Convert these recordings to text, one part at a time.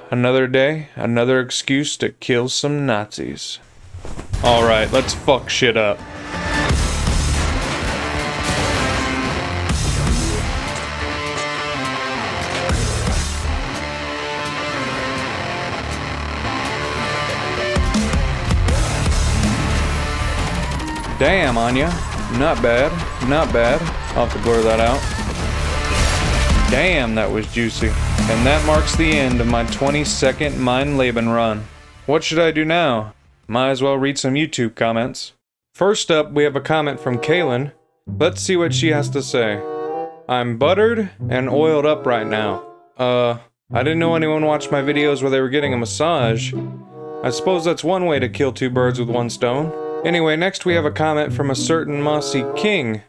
Another day, another excuse to kill some Nazis. Alright, let's fuck shit up. Damn, Anya. Not bad. Not bad. I'll have to blur that out. Damn, that was juicy. And that marks the end of my 20-second Mein Leben run. What should I do now? Might as well read some YouTube comments. First up, we have a comment from Kaylin. Let's see what she has to say. I'm buttered and oiled up right now. I didn't know anyone watched my videos where they were getting a massage. I suppose that's one way to kill two birds with one stone. Anyway, next we have a comment from a certain Mossy King.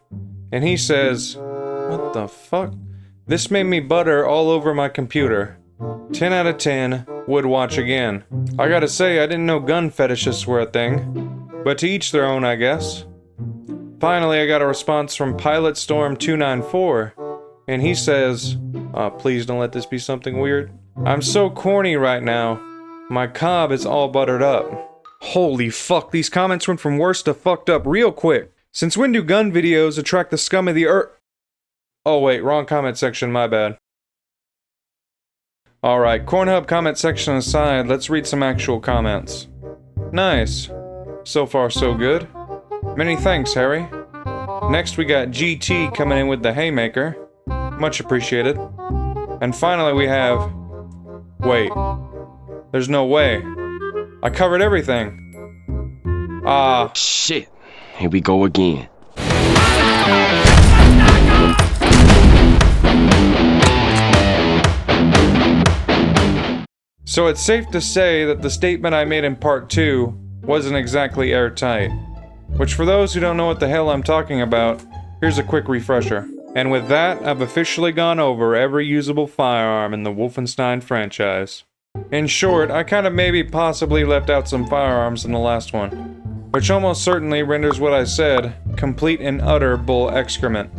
And he says, what the fuck? This made me butter all over my computer. 10 out of 10, would watch again. I gotta say, I didn't know gun fetishists were a thing. But to each their own, I guess. Finally, I got a response from PilotStorm294. And he says, please don't let this be something weird. I'm so corny right now. My cob is all buttered up. Holy fuck, these comments went from worse to fucked up real quick. Since when do gun videos attract the scum of the earth? Oh wait, wrong comment section, my bad. Alright, Cornhub comment section aside, let's read some actual comments. Nice. So far so good. Many thanks, Harry. Next we got GT coming in with the haymaker. Much appreciated. And finally we have... Wait. There's no way. I covered everything. Shit. Here we go again. So it's safe to say that the statement I made in part 2 wasn't exactly airtight. Which for those who don't know what the hell I'm talking about, here's a quick refresher. And with that, I've officially gone over every usable firearm in the Wolfenstein franchise. In short, I kind of maybe possibly left out some firearms in the last one, which almost certainly renders what I said complete and utter bull excrement.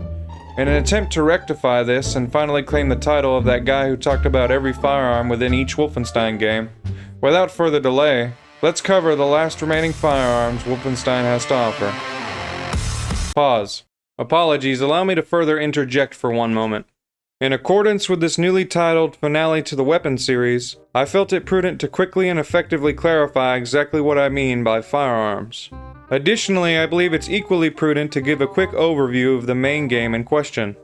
In an attempt to rectify this and finally claim the title of that guy who talked about every firearm within each Wolfenstein game, without further delay, let's cover the last remaining firearms Wolfenstein has to offer. Pause. Apologies, allow me to further interject for one moment. In accordance with this newly titled finale to the weapon series, I felt it prudent to quickly and effectively clarify exactly what I mean by firearms. Additionally, I believe it's equally prudent to give a quick overview of the main game in question,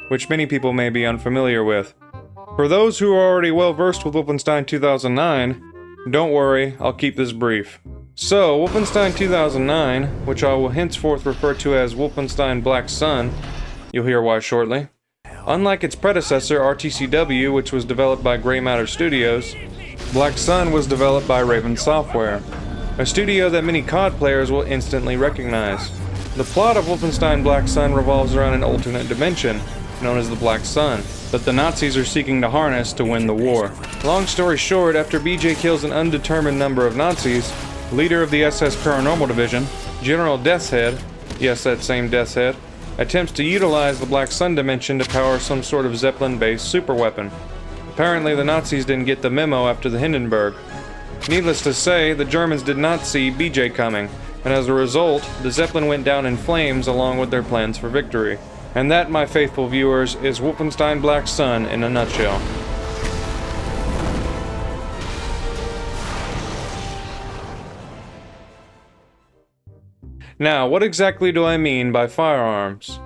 which many people may be unfamiliar with. For those who are already well versed with Wolfenstein 2009, don't worry, I'll keep this brief. So, Wolfenstein 2009, which I will henceforth refer to as Wolfenstein Black Sun, you'll hear why shortly. Unlike its predecessor, RTCW, which was developed by Grey Matter Studios, Black Sun was developed by Raven Software, a studio that many COD players will instantly recognize. The plot of Wolfenstein Black Sun revolves around an alternate dimension, known as the Black Sun, that the Nazis are seeking to harness to win the war. Long story short, after BJ kills an undetermined number of Nazis, leader of the SS Paranormal Division, General Death's Head, yes, that same Death's Head, attempts to utilize the Black Sun dimension to power some sort of Zeppelin-based superweapon. Apparently the Nazis didn't get the memo after the Hindenburg. Needless to say, the Germans did not see BJ coming, and as a result, the Zeppelin went down in flames along with their plans for victory. And that, my faithful viewers, is Wolfenstein Black Sun in a nutshell. Now, what exactly do I mean by firearms?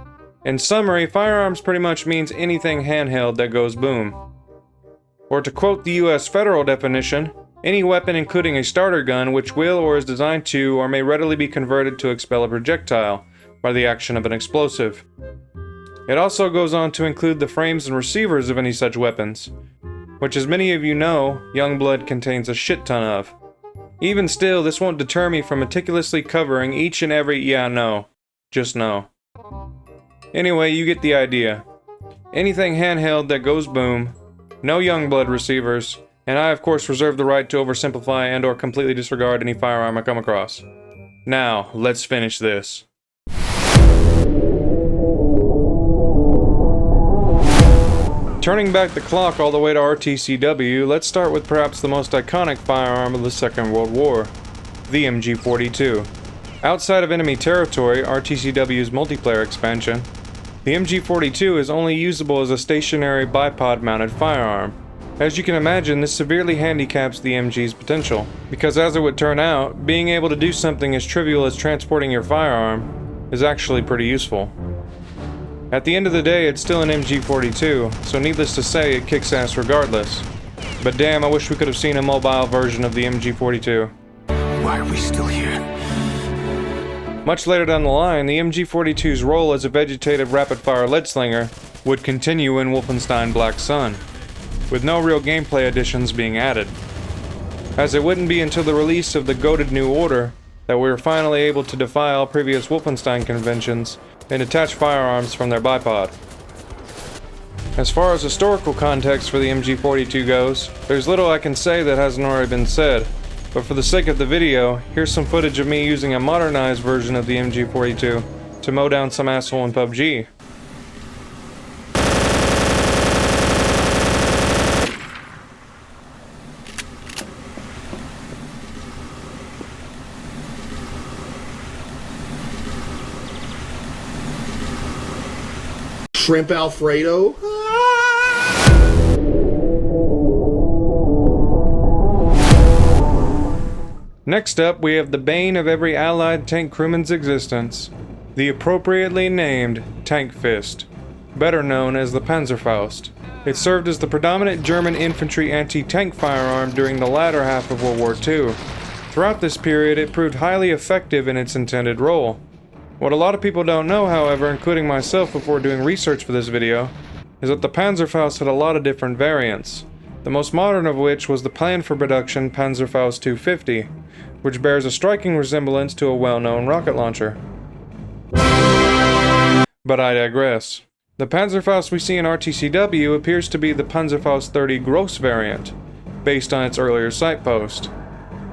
In summary, firearms pretty much means anything handheld that goes boom. Or to quote the US federal definition, any weapon including a starter gun which will or is designed to or may readily be converted to expel a projectile by the action of an explosive. It also goes on to include the frames and receivers of any such weapons, which as many of you know, Youngblood contains a shit ton of. Even still, this won't deter me from meticulously covering each and every just no. Anyway, you get the idea. Anything handheld that goes boom, no Youngblood receivers, and I of course reserve the right to oversimplify and or completely disregard any firearm I come across. Now, let's finish this. Turning back the clock all the way to RTCW, let's start with perhaps the most iconic firearm of the Second World War, the MG42. Outside of enemy territory, RTCW's multiplayer expansion, the MG42 is only usable as a stationary bipod-mounted firearm. As you can imagine, this severely handicaps the MG's potential, because as it would turn out, being able to do something as trivial as transporting your firearm is actually pretty useful. At the end of the day, it's still an MG42, so needless to say, it kicks ass regardless. But damn, I wish we could have seen a mobile version of the MG42. Why are we still here? Much later down the line, the MG42's role as a vegetative rapid-fire lead slinger would continue in Wolfenstein Black Sun, with no real gameplay additions being added. As it wouldn't be until the release of the goated New Order that we were finally able to defy all previous Wolfenstein conventions and detach firearms from their bipod. As far as historical context for the MG42 goes, there's little I can say that hasn't already been said, but for the sake of the video, here's some footage of me using a modernized version of the MG42 to mow down some asshole in PUBG. Shrimp Alfredo? Next up, we have the bane of every Allied tank crewman's existence, the appropriately named Tank Fist, better known as the Panzerfaust. It served as the predominant German infantry anti-tank firearm during the latter half of World War II. Throughout this period, it proved highly effective in its intended role. What a lot of people don't know, however, including myself before doing research for this video, is that the Panzerfaust had a lot of different variants, the most modern of which was the planned for production Panzerfaust 250, which bears a striking resemblance to a well-known rocket launcher. But I digress. The Panzerfaust we see in RTCW appears to be the Panzerfaust 30 Gross variant, based on its earlier sight post.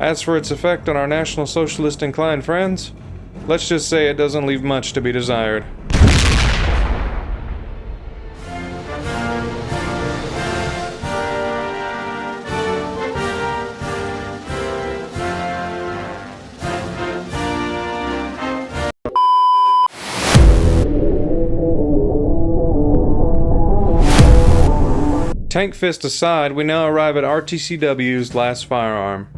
As for its effect on our National Socialist inclined friends, let's just say it doesn't leave much to be desired. Tank Fist aside, we now arrive at RTCW's last firearm.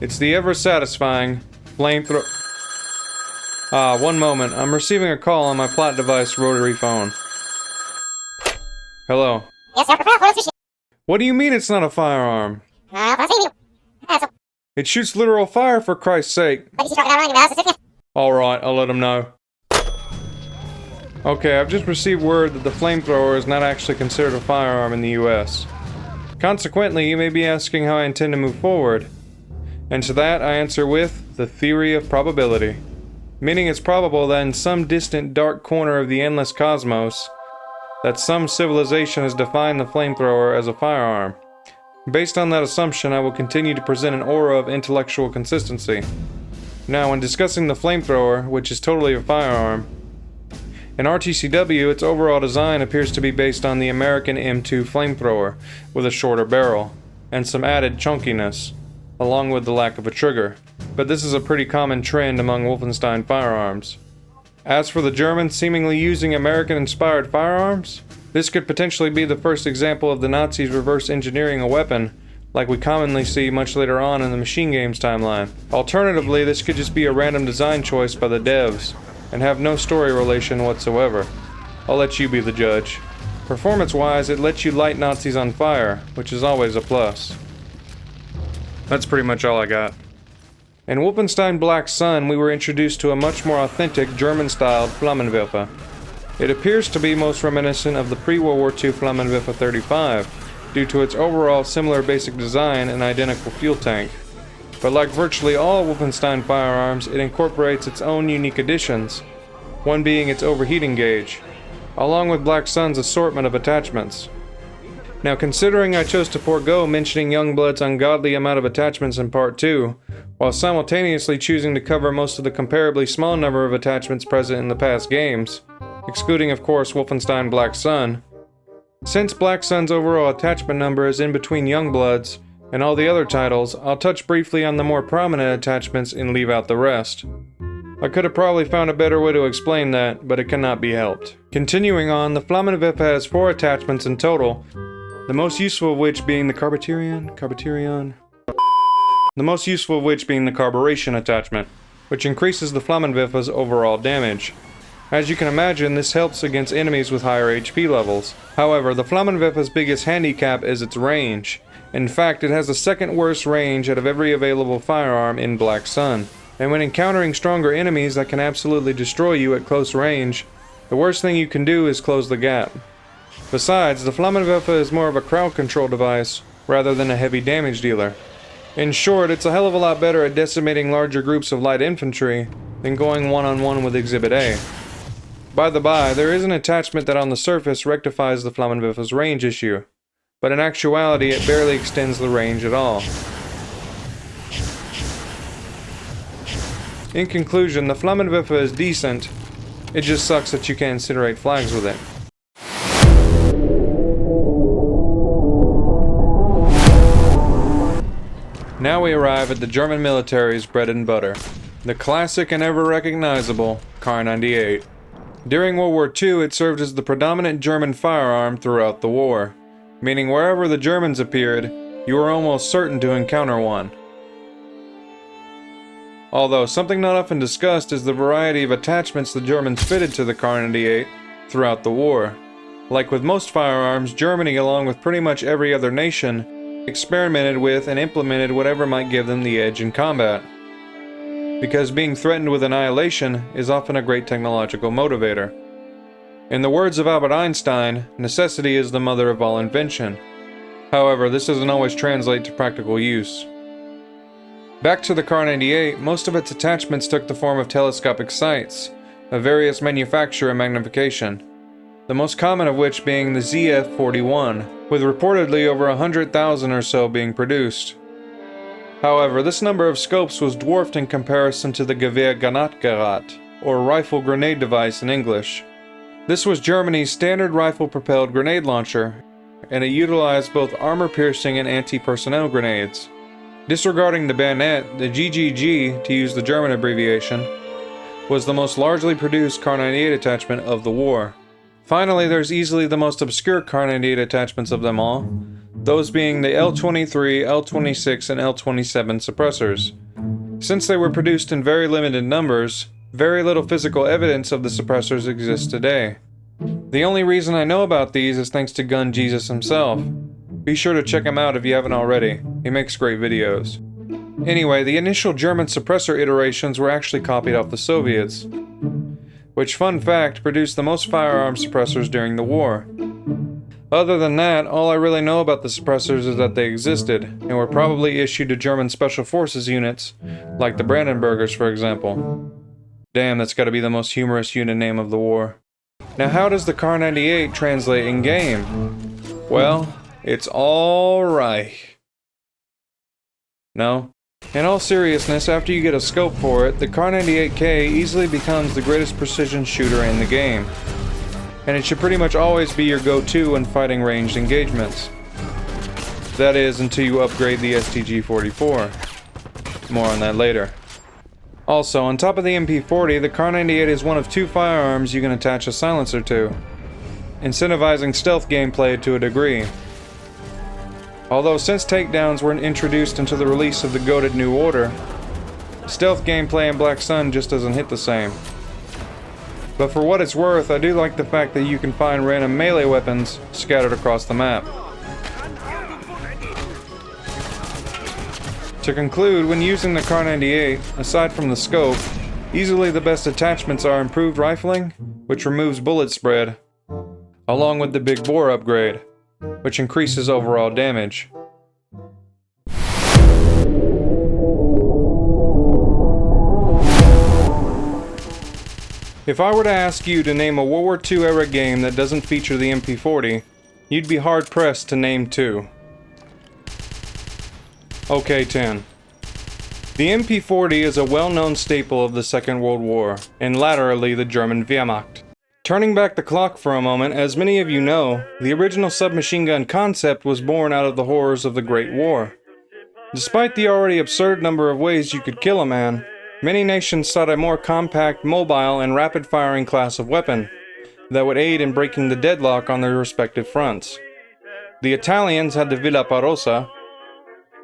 It's the ever-satisfying flamethrower. One moment. I'm receiving a call on my plot device rotary phone. Hello. Yes, sir. What do you mean it's not a firearm? It shoots literal fire, for Christ's sake. Alright, I'll let him know. Okay, I've just received word that the flamethrower is not actually considered a firearm in the US. Consequently, you may be asking how I intend to move forward. And to that, I answer with the theory of probability. Meaning it's probable that in some distant dark corner of the endless cosmos, that some civilization has defined the flamethrower as a firearm. Based on that assumption, I will continue to present an aura of intellectual consistency. Now, when discussing the flamethrower, which is totally a firearm, in RTCW, its overall design appears to be based on the American M2 flamethrower, with a shorter barrel, and some added chunkiness, along with the lack of a trigger. But this is a pretty common trend among Wolfenstein firearms. As for the Germans seemingly using American-inspired firearms, this could potentially be the first example of the Nazis reverse engineering a weapon, like we commonly see much later on in the Machine Games timeline. Alternatively, this could just be a random design choice by the devs, and have no story relation whatsoever. I'll let you be the judge. Performance-wise, it lets you light Nazis on fire, which is always a plus. That's pretty much all I got. In Wolfenstein Black Sun, we were introduced to a much more authentic German-styled Flammenwerfer. It appears to be most reminiscent of the pre-World War II Flammenwerfer 35, due to its overall similar basic design and identical fuel tank. But like virtually all Wolfenstein firearms, it incorporates its own unique additions, one being its overheating gauge, along with Black Sun's assortment of attachments. Now, considering I chose to forego mentioning Youngblood's ungodly amount of attachments in Part 2, while simultaneously choosing to cover most of the comparably small number of attachments present in the past games, excluding of course Wolfenstein Black Sun, Since Black Sun's overall attachment number is in between Youngbloods and all the other titles, I'll touch briefly on the more prominent attachments and leave out the rest. I could have probably found a better way to explain that, but it cannot be helped. Continuing on, the Flammenwerfer has 4 attachments in total, the most useful of which being the carburation attachment, which increases the Flammenwerfer's overall damage. As you can imagine, this helps against enemies with higher HP levels. However, the Flammenwerfer's biggest handicap is its range. In fact, it has the second worst range out of every available firearm in Black Sun. And when encountering stronger enemies that can absolutely destroy you at close range, the worst thing you can do is close the gap. Besides, the Flammenwerfer is more of a crowd control device rather than a heavy damage dealer. In short, it's a hell of a lot better at decimating larger groups of light infantry than going one-on-one with Exhibit A. By the by, there is an attachment that on the surface rectifies the Flammenwerfer's range issue, but in actuality it barely extends the range at all. In conclusion, the Flammenwerfer is decent, it just sucks that you can't incinerate flags with it. Now we arrive at the German military's bread and butter, the classic and ever recognizable Kar 98. During World War II, it served as the predominant German firearm throughout the war, meaning wherever the Germans appeared, you were almost certain to encounter one. Although something not often discussed is the variety of attachments the Germans fitted to the Kar 98 throughout the war. Like with most firearms, Germany, along with pretty much every other nation, experimented with and implemented whatever might give them the edge in combat. Because being threatened with annihilation is often a great technological motivator. In the words of Albert Einstein, necessity is the mother of all invention. However, this doesn't always translate to practical use. Back to the Kar 98, most of its attachments took the form of telescopic sights, of various manufacture and magnification, the most common of which being the ZF-41, with reportedly over 100,000 or so being produced. However, this number of scopes was dwarfed in comparison to the Gewehr-Granatgerät, or rifle grenade device in English. This was Germany's standard rifle-propelled grenade launcher, and it utilized both armor-piercing and anti-personnel grenades. Disregarding the bayonet, the GGG, to use the German abbreviation, was the most largely produced Kar 98 attachment of the war. Finally, there's easily the most obscure Kar 98 attachments of them all, those being the L23, L26, and L27 suppressors. Since they were produced in very limited numbers, very little physical evidence of the suppressors exists today. The only reason I know about these is thanks to Gun Jesus himself. Be sure to check him out if you haven't already, he makes great videos. Anyway, the initial German suppressor iterations were actually copied off the Soviets, which, fun fact, produced the most firearm suppressors during the war. Other than that, all I really know about the suppressors is that they existed, and were probably issued to German Special Forces units, like the Brandenburgers for example. Damn, that's gotta be the most humorous unit name of the war. Now how does the Kar 98 translate in-game? Well, it's all Reich. No? In all seriousness, after you get a scope for it, the Kar 98K easily becomes the greatest precision shooter in the game. And it should pretty much always be your go-to when fighting ranged engagements. That is, until you upgrade the STG-44. More on that later. Also, on top of the MP40, the Kar 98 is one of 2 firearms you can attach a silencer to, incentivizing stealth gameplay to a degree. Although since takedowns were introduced into the release of the goated New Order, stealth gameplay in Black Sun just doesn't hit the same. But for what it's worth, I do like the fact that you can find random melee weapons scattered across the map. To conclude, when using the Kar 98, aside from the scope, easily the best attachments are improved rifling, which removes bullet spread, along with the big bore upgrade, which increases overall damage. If I were to ask you to name a World War II era game that doesn't feature the MP40, you'd be hard-pressed to name 2. Okay, 10. The MP40 is a well-known staple of the Second World War, and laterally the German Wehrmacht. Turning back the clock for a moment, as many of you know, the original submachine gun concept was born out of the horrors of the Great War. Despite the already absurd number of ways you could kill a man, many nations sought a more compact, mobile, and rapid-firing class of weapon that would aid in breaking the deadlock on their respective fronts. The Italians had the Villa Parossa,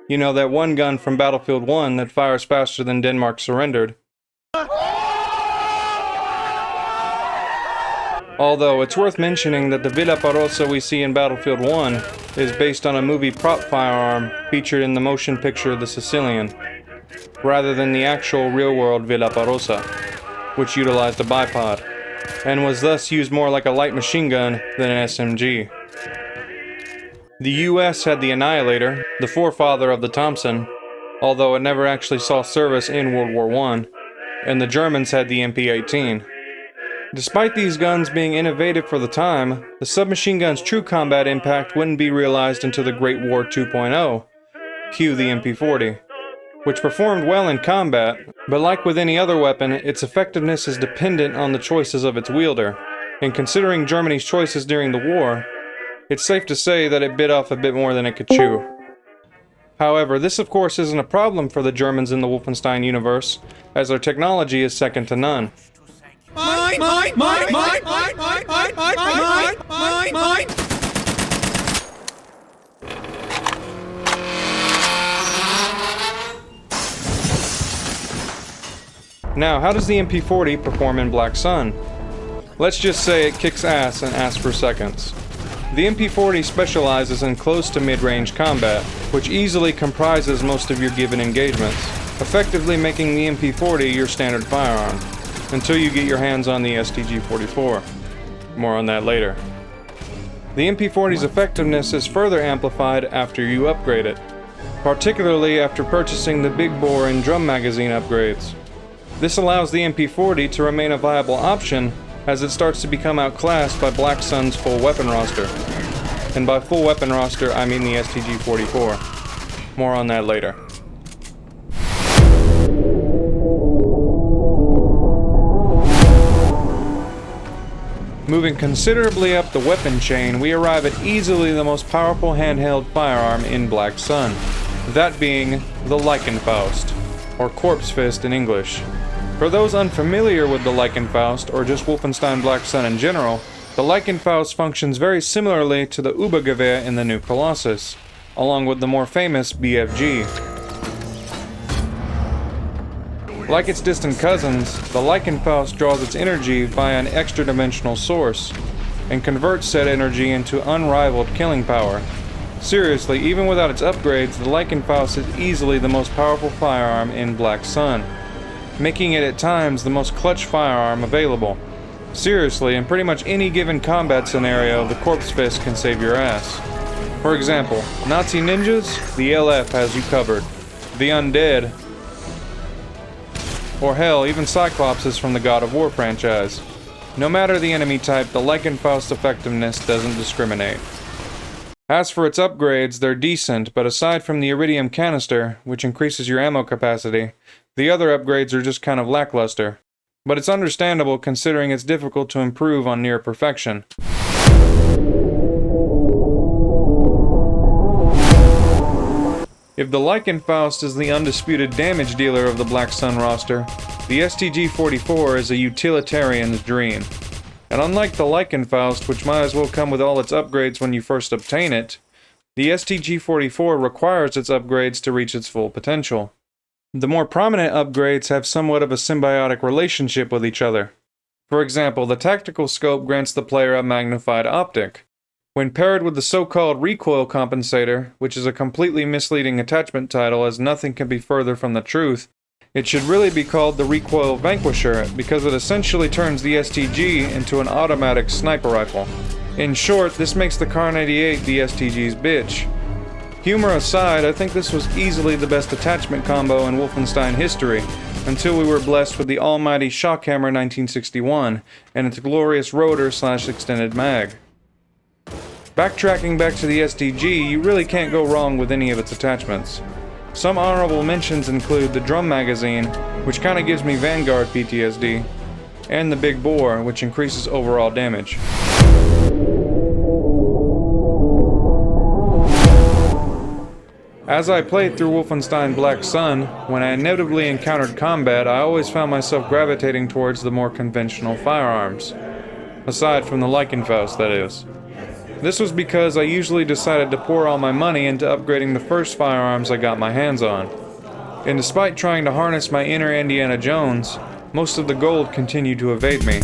you know, that one gun from Battlefield 1 that fires faster than Denmark surrendered. Although it's worth mentioning that the Villa Parossa we see in Battlefield 1 is based on a movie prop firearm featured in the motion picture The Sicilian, rather than the actual real-world Villa Parossa, which utilized a bipod, and was thus used more like a light machine gun than an SMG. The US had the Annihilator, the forefather of the Thompson, although it never actually saw service in World War I, and the Germans had the MP-18. Despite these guns being innovative for the time, the submachine gun's true combat impact wouldn't be realized until the Great War 2.0, cue the MP-40, which performed well in combat, but like with any other weapon, its effectiveness is dependent on the choices of its wielder, and considering Germany's choices during the war, it's safe to say that it bit off a bit more than it could chew. However, this of course isn't a problem for the Germans in the Wolfenstein universe, as their technology is second to none. Now, how does the MP-40 perform in Black Sun? Let's just say it kicks ass and asks for seconds. The MP-40 specializes in close to mid-range combat, which easily comprises most of your given engagements, effectively making the MP-40 your standard firearm, until you get your hands on the STG-44. More on that later. The MP-40's effectiveness is further amplified after you upgrade it, particularly after purchasing the big bore and drum magazine upgrades. This allows the MP-40 to remain a viable option as it starts to become outclassed by Black Sun's full weapon roster. And by full weapon roster, I mean the STG-44. More on that later. Moving considerably up the weapon chain, we arrive at easily the most powerful handheld firearm in Black Sun, that being the Leichenfaust, or Corpse Fist in English. For those unfamiliar with the Leichenfaust, or just Wolfenstein Black Sun in general, the Leichenfaust functions very similarly to the Obergewehr in the new Colossus, along with the more famous BFG. Like its distant cousins, the Leichenfaust draws its energy via an extra-dimensional source, and converts said energy into unrivaled killing power. Seriously, even without its upgrades, the Leichenfaust is easily the most powerful firearm in Black Sun, making it at times the most clutch firearm available. Seriously, in pretty much any given combat scenario, the Corpse Fist can save your ass. For example, Nazi ninjas, the LF has you covered. The undead, or hell, even Cyclopses from the God of War franchise. No matter the enemy type, the Leichenfaust's effectiveness doesn't discriminate. As for its upgrades, they're decent, but aside from the Iridium canister, which increases your ammo capacity, the other upgrades are just kind of lackluster. But it's understandable considering it's difficult to improve on near perfection. If the Leichenfaust is the undisputed damage dealer of the Black Sun roster, the STG-44 is a utilitarian's dream. And unlike the Leichenfaust, which might as well come with all its upgrades when you first obtain it, the STG-44 requires its upgrades to reach its full potential. The more prominent upgrades have somewhat of a symbiotic relationship with each other. For example, the tactical scope grants the player a magnified optic. When paired with the so-called recoil compensator, which is a completely misleading attachment title as nothing can be further from the truth, it should really be called the Recoil Vanquisher because it essentially turns the STG into an automatic sniper rifle. In short, this makes the Kar 98 the STG's bitch. Humor aside, I think this was easily the best attachment combo in Wolfenstein history, until we were blessed with the almighty Shockhammer 1961 and its glorious rotor/extended mag. Backtracking back to the STG, you really can't go wrong with any of its attachments. Some honorable mentions include the drum magazine, which kinda gives me Vanguard PTSD, and the big bore, which increases overall damage. As I played through Wolfenstein Black Sun, when I inevitably encountered combat, I always found myself gravitating towards the more conventional firearms. Aside from the Leichenfaust, that is. This was because I usually decided to pour all my money into upgrading the first firearms I got my hands on. And despite trying to harness my inner Indiana Jones, most of the gold continued to evade me.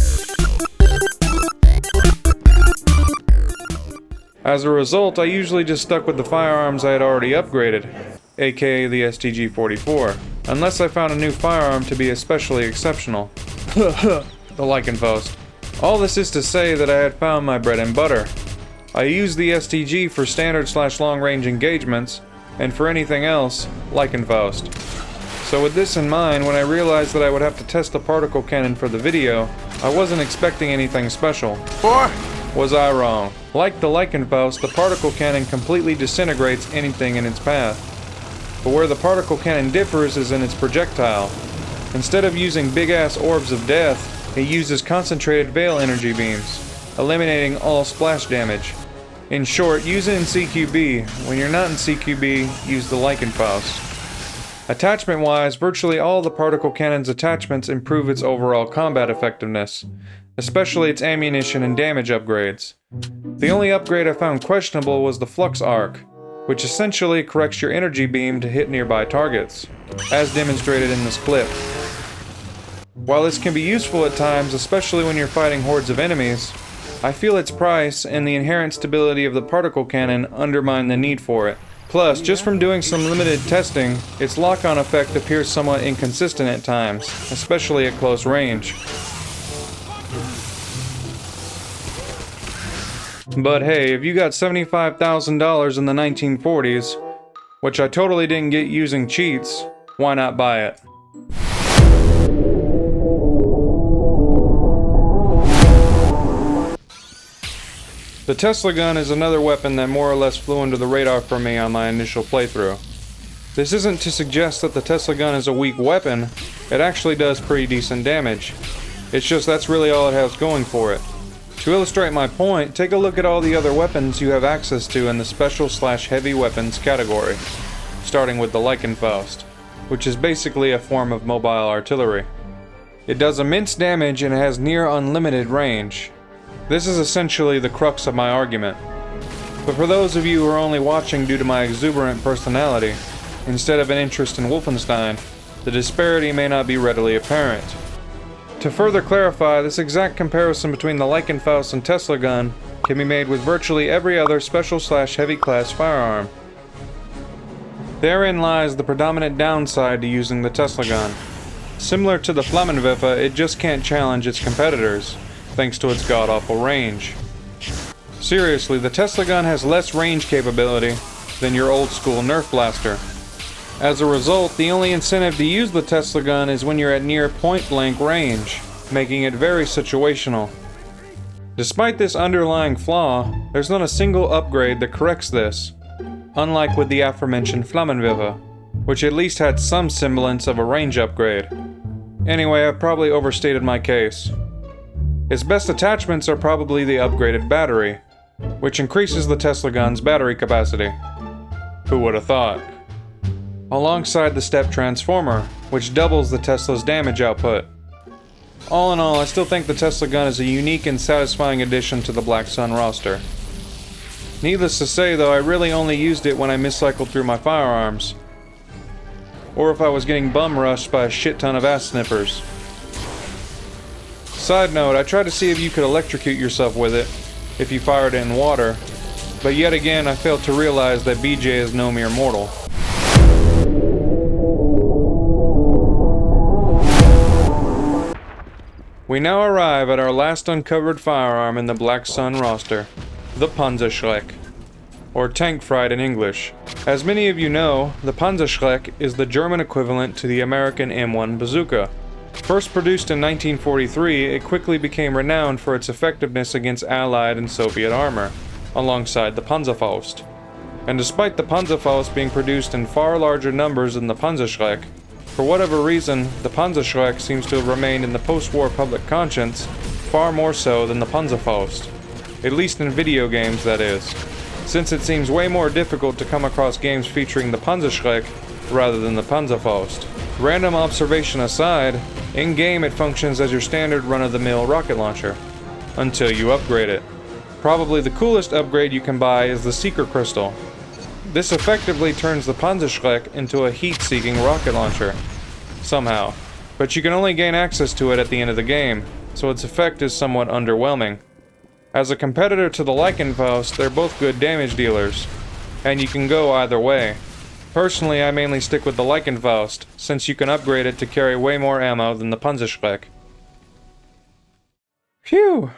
As a result, I usually just stuck with the firearms I had already upgraded, aka the STG-44, unless I found a new firearm to be especially exceptional. The Leichenfaust. All this is to say that I had found my bread and butter. I used the STG for standard/long-range engagements, and for anything else, Leichenfaust. So with this in mind, when I realized that I would have to test the particle cannon for the video, I wasn't expecting anything special. Was I wrong? Like the Leichenfaust, the particle cannon completely disintegrates anything in its path. But where the particle cannon differs is in its projectile. Instead of using big-ass orbs of death, it uses concentrated veil energy beams, eliminating all splash damage. In short, use it in CQB. When you're not in CQB, use the Leichenfaust. Attachment-wise, virtually all the particle cannon's attachments improve its overall combat effectiveness, especially its ammunition and damage upgrades. The only upgrade I found questionable was the Flux Arc, which essentially corrects your energy beam to hit nearby targets, as demonstrated in this clip. While this can be useful at times, especially when you're fighting hordes of enemies, I feel its price and the inherent stability of the particle cannon undermine the need for it. Plus, just from doing some limited testing, its lock-on effect appears somewhat inconsistent at times, especially at close range. But hey, if you got $75,000 in the 1940s, which I totally didn't get using cheats, why not buy it? The Tesla gun is another weapon that more or less flew under the radar for me on my initial playthrough. This isn't to suggest that the Tesla gun is a weak weapon, it actually does pretty decent damage. It's just that's really all it has going for it. To illustrate my point, take a look at all the other weapons you have access to in the special/heavy weapons category, starting with the Leichenfaust, which is basically a form of mobile artillery. It does immense damage and has near unlimited range. This is essentially the crux of my argument. But for those of you who are only watching due to my exuberant personality, instead of an interest in Wolfenstein, the disparity may not be readily apparent. To further clarify, this exact comparison between the Leichenfaust and Tesla gun can be made with virtually every other special/heavy class firearm. Therein lies the predominant downside to using the Tesla gun. Similar to the Flammenwerfer, it just can't challenge its competitors, thanks to its god-awful range. Seriously, the Tesla gun has less range capability than your old-school Nerf blaster. As a result, the only incentive to use the Tesla gun is when you're at near point-blank range, making it very situational. Despite this underlying flaw, there's not a single upgrade that corrects this, unlike with the aforementioned Flammenwerfer, which at least had some semblance of a range upgrade. Anyway, I've probably overstated my case. Its best attachments are probably the upgraded battery, which increases the Tesla gun's battery capacity. Who would have thought? Alongside the step transformer, which doubles the Tesla's damage output. All in all, I still think the Tesla gun is a unique and satisfying addition to the Black Sun roster. Needless to say though, I really only used it when I miscycled through my firearms, or if I was getting bum rushed by a shit ton of ass sniffers. Side note, I tried to see if you could electrocute yourself with it if you fired it in water, but yet again I failed to realize that BJ is no mere mortal. We now arrive at our last uncovered firearm in the Black Sun roster, the Panzerschreck, or tank fried in English. As many of you know, the Panzerschreck is the German equivalent to the American M1 bazooka. First produced in 1943, it quickly became renowned for its effectiveness against Allied and Soviet armor, alongside the Panzerfaust. And despite the Panzerfaust being produced in far larger numbers than the Panzerschreck, For whatever reason, the Panzerschreck seems to have remained in the post-war public conscience far more so than the Panzerfaust. At least in video games, that is. Since it seems way more difficult to come across games featuring the Panzerschreck rather than the Panzerfaust. Random observation aside, in-game it functions as your standard run-of-the-mill rocket launcher. Until you upgrade it. Probably the coolest upgrade you can buy is the Seeker Crystal. This effectively turns the Panzerschreck into a heat-seeking rocket launcher. Somehow. But you can only gain access to it at the end of the game, so its effect is somewhat underwhelming. As a competitor to the Leichenfaust, they're both good damage dealers, and you can go either way. Personally, I mainly stick with the Leichenfaust, since you can upgrade it to carry way more ammo than the Panzerschreck. Phew!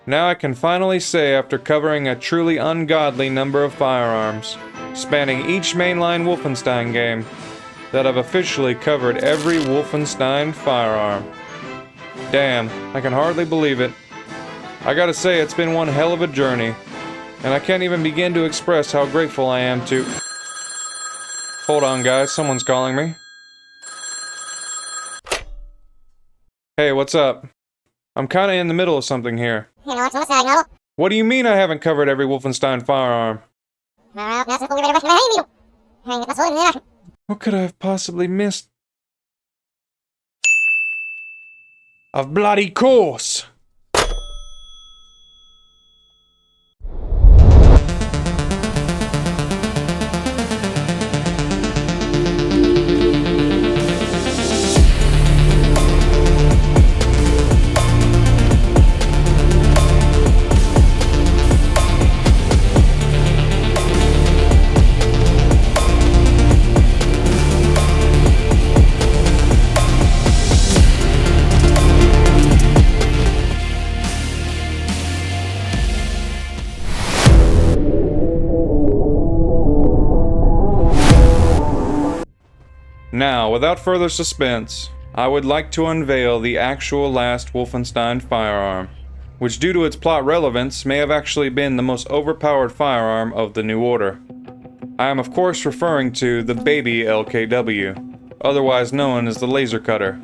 Now I can finally say, after covering a truly ungodly number of firearms, spanning each mainline Wolfenstein game, that I've officially covered every Wolfenstein firearm. Damn, I can hardly believe it. I gotta say, it's been one hell of a journey, and I can't even begin to express how grateful I am to... Hold on, guys, someone's calling me. Hey, what's up? I'm kinda in the middle of something here. What do you mean I haven't covered every Wolfenstein firearm? What could I have possibly missed? Of bloody course! Now, without further suspense, I would like to unveil the actual last Wolfenstein firearm, which due to its plot relevance may have actually been the most overpowered firearm of the New Order. I am of course referring to the Baby LKW, otherwise known as the laser cutter.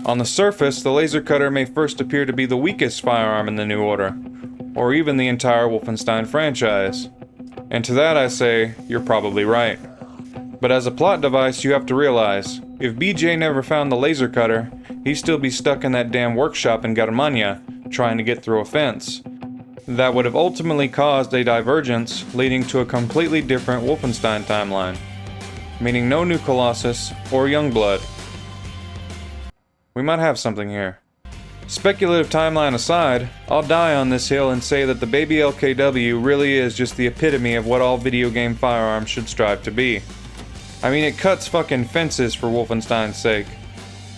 On the surface, the laser cutter may first appear to be the weakest firearm in the New Order, or even the entire Wolfenstein franchise. And to that I say, you're probably right. But as a plot device, you have to realize, if BJ never found the laser cutter, he'd still be stuck in that damn workshop in Germania, trying to get through a fence. That would have ultimately caused a divergence, leading to a completely different Wolfenstein timeline. Meaning no new Colossus, or Youngblood. We might have something here. Speculative timeline aside, I'll die on this hill and say that the Baby LKW really is just the epitome of what all video game firearms should strive to be. I mean, it cuts fucking fences for Wolfenstein's sake.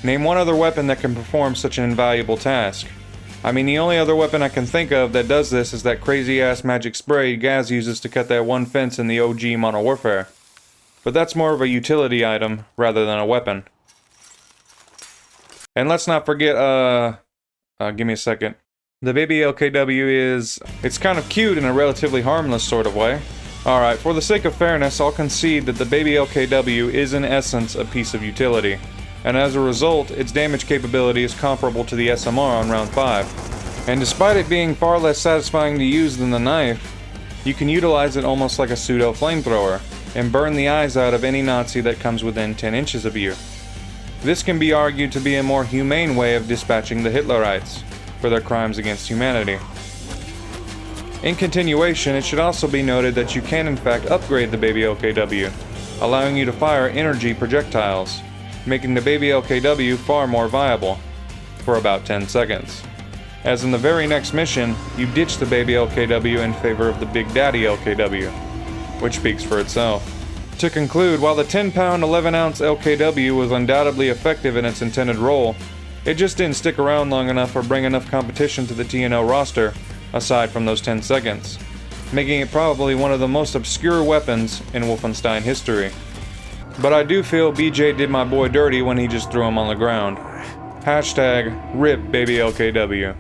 Name one other weapon that can perform such an invaluable task. I mean, the only other weapon I can think of that does this is that crazy-ass magic spray Gaz uses to cut that one fence in the OG Modern Warfare. But that's more of a utility item, rather than a weapon. And let's not forget, give me a second. The Baby LKW it's kind of cute in a relatively harmless sort of way. Alright, for the sake of fairness, I'll concede that the Baby LKW is in essence a piece of utility, and as a result, its damage capability is comparable to the SMR on round 5. And despite it being far less satisfying to use than the knife, you can utilize it almost like a pseudo flamethrower, and burn the eyes out of any Nazi that comes within 10 inches of you. This can be argued to be a more humane way of dispatching the Hitlerites for their crimes against humanity. In continuation, it should also be noted that you can in fact upgrade the Baby LKW, allowing you to fire energy projectiles, making the Baby LKW far more viable, for about 10 seconds. As in the very next mission, you ditch the Baby LKW in favor of the Big Daddy LKW, which speaks for itself. To conclude, while the 10-pound, 11-ounce LKW was undoubtedly effective in its intended role, it just didn't stick around long enough or bring enough competition to the TNO roster, aside from those 10 seconds, making it probably one of the most obscure weapons in Wolfenstein history. But I do feel BJ did my boy dirty when he just threw him on the ground. Hashtag RIP Baby LKW.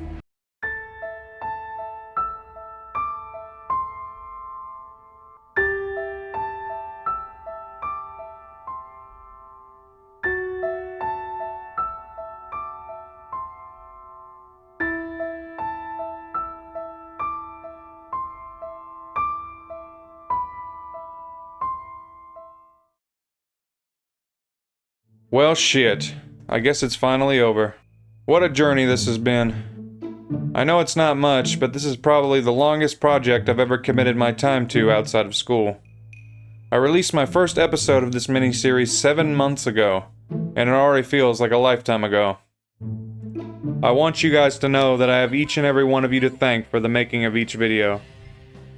Well, shit. I guess it's finally over. What a journey this has been. I know it's not much, but this is probably the longest project I've ever committed my time to outside of school. I released my first episode of this miniseries 7 months ago, and it already feels like a lifetime ago. I want you guys to know that I have each and every one of you to thank for the making of each video.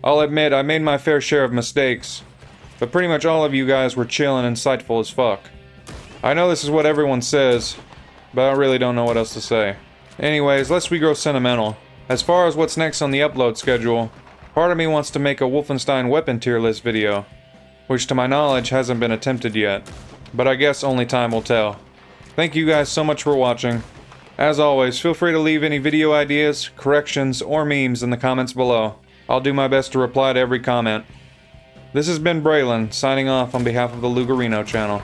I'll admit I made my fair share of mistakes, but pretty much all of you guys were chill and insightful as fuck. I know this is what everyone says, but I really don't know what else to say. Anyways, lest we grow sentimental, as far as what's next on the upload schedule, part of me wants to make a Wolfenstein weapon tier list video, which to my knowledge hasn't been attempted yet, but I guess only time will tell. Thank you guys so much for watching. As always, feel free to leave any video ideas, corrections, or memes in the comments below. I'll do my best to reply to every comment. This has been Braylon, signing off on behalf of the Lugarino channel.